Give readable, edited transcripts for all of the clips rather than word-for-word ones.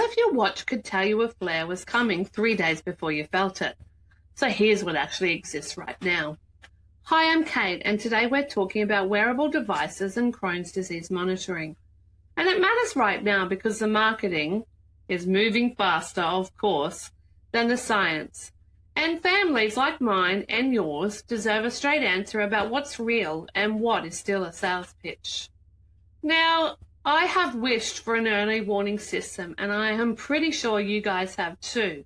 if your watch could tell you a flare was coming 3 days before you felt it? So here's what actually exists right now. Hi, I'm Kate, and today we're talking about wearable devices and Crohn's disease monitoring. And it matters right now because the marketing is moving faster, of course, than the science. And families like mine and yours deserve a straight answer about what's real and what is still a sales pitch. Now, I have wished for an early warning system, and I am pretty sure you guys have too.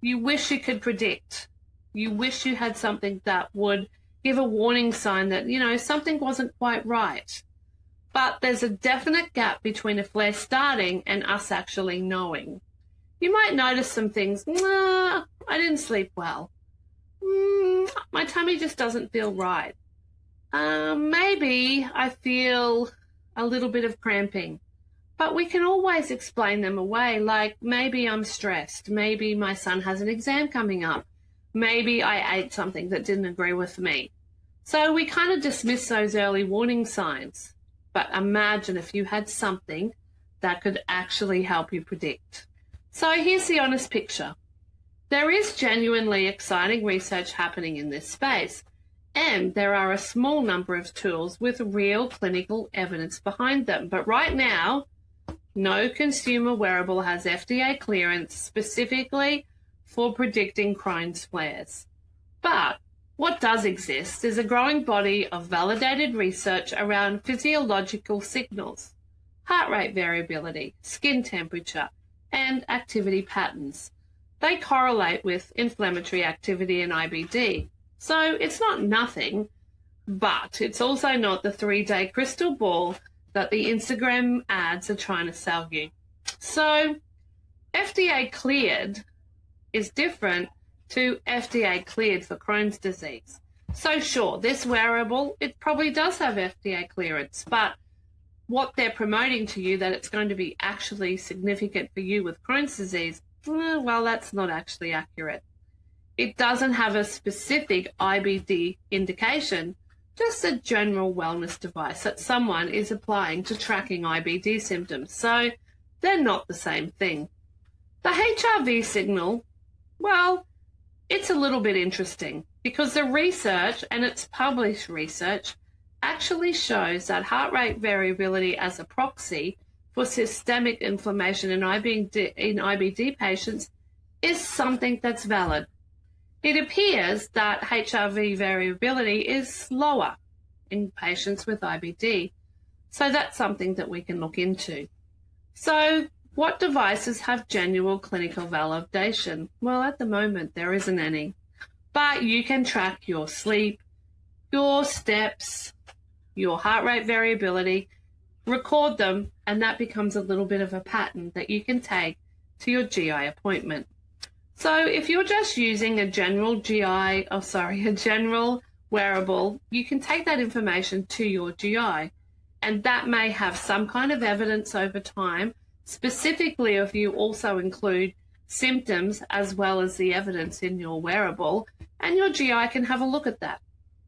You wish you could predict. You wish you had something that would give a warning sign that, something wasn't quite right. But there's a definite gap between a flare starting and us actually knowing. You might notice some things. I didn't sleep well. My tummy just doesn't feel right. Maybe I feel a little bit of cramping. But we can always explain them away, like maybe I'm stressed. Maybe my son has an exam coming up. Maybe I ate something that didn't agree with me. So we kind of dismiss those early warning signs. But imagine if you had something that could actually help you predict. So here's the honest picture. There is genuinely exciting research happening in this space, and there are a small number of tools with real clinical evidence behind them. But right now, no consumer wearable has FDA clearance specifically for predicting Crohn's flares. But what does exist is a growing body of validated research around physiological signals, heart rate variability, skin temperature, and activity patterns. They correlate with inflammatory activity and IBD. So it's not nothing, but it's also not the 3-day crystal ball that the Instagram ads are trying to sell you. So FDA cleared is different to FDA cleared for Crohn's disease. So sure, this wearable, it probably does have FDA clearance, but what they're promoting to you that it's going to be actually significant for you with Crohn's disease, well, that's not actually accurate. It doesn't have a specific IBD indication, just a general wellness device that someone is applying to tracking IBD symptoms. So they're not the same thing. The HRV signal, well, it's a little bit interesting because the research, and it's published research, actually shows that heart rate variability as a proxy for systemic inflammation in IBD patients is something that's valid. It appears that HRV variability is lower in patients with IBD, so that's something that we can look into. So what devices have genuine clinical validation? Well, at the moment, there isn't any, but you can track your sleep, your steps, your heart rate variability, record them, and that becomes a little bit of a pattern that you can take to your GI appointment. So if you're just using a general wearable, you can take that information to your GI, and that may have some kind of evidence over time, specifically if you also include symptoms as well as the evidence in your wearable, and your GI can have a look at that.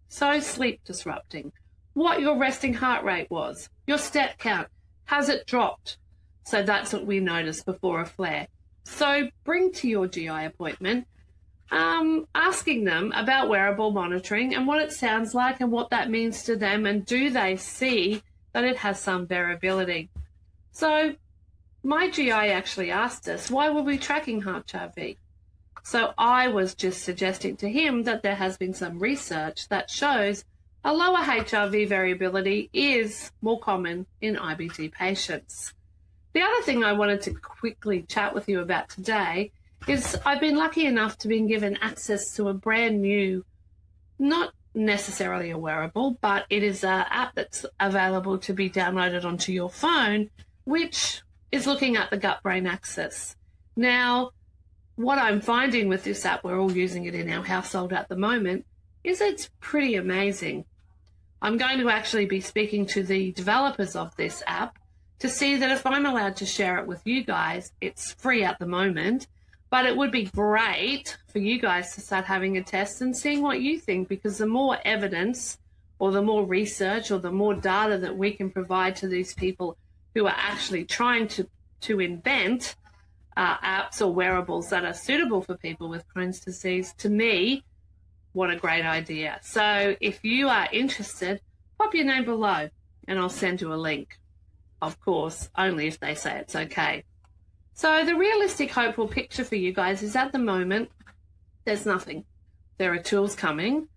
So sleep disrupting, what your resting heart rate was, your step count, has it dropped? So that's what we notice before a flare. So bring to your GI appointment, asking them about wearable monitoring and what it sounds like and what that means to them, and do they see that it has some variability. So my GI actually asked us, why were we tracking HRV? So I was just suggesting to him that there has been some research that shows a lower HRV variability is more common in IBD patients. The other thing I wanted to quickly chat with you about today is I've been lucky enough to be given access to a brand new, not necessarily a wearable, but it is an app that's available to be downloaded onto your phone, which is looking at the gut-brain axis. Now, what I'm finding with this app, we're all using it in our household at the moment, is it's pretty amazing. I'm going to actually be speaking to the developers of this app to see that if I'm allowed to share it with you guys. It's free at the moment, but it would be great for you guys to start having a test and seeing what you think, because the more evidence or the more research or the more data that we can provide to these people who are actually trying to invent apps or wearables that are suitable for people with Crohn's disease, to me, what a great idea. So if you are interested, pop your name below and I'll send you a link. Of course, only if they say it's okay. So the realistic, hopeful picture for you guys is at the moment, there's nothing. There are tools coming,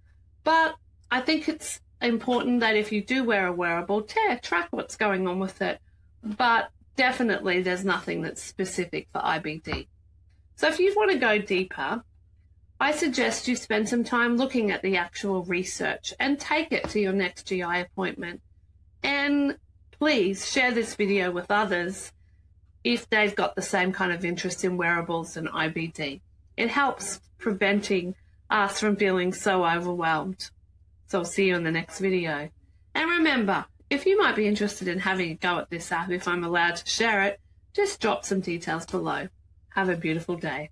but I think it's important that if you do wear a wearable, track what's going on with it. But definitely there's nothing that's specific for IBD. So if you want to go deeper, I suggest you spend some time looking at the actual research and take it to your next GI appointment. And please share this video with others if they've got the same kind of interest in wearables and IBD. It helps preventing us from feeling so overwhelmed. So I'll see you in the next video. And remember, if you might be interested in having a go at this app, if I'm allowed to share it, just drop some details below. Have a beautiful day.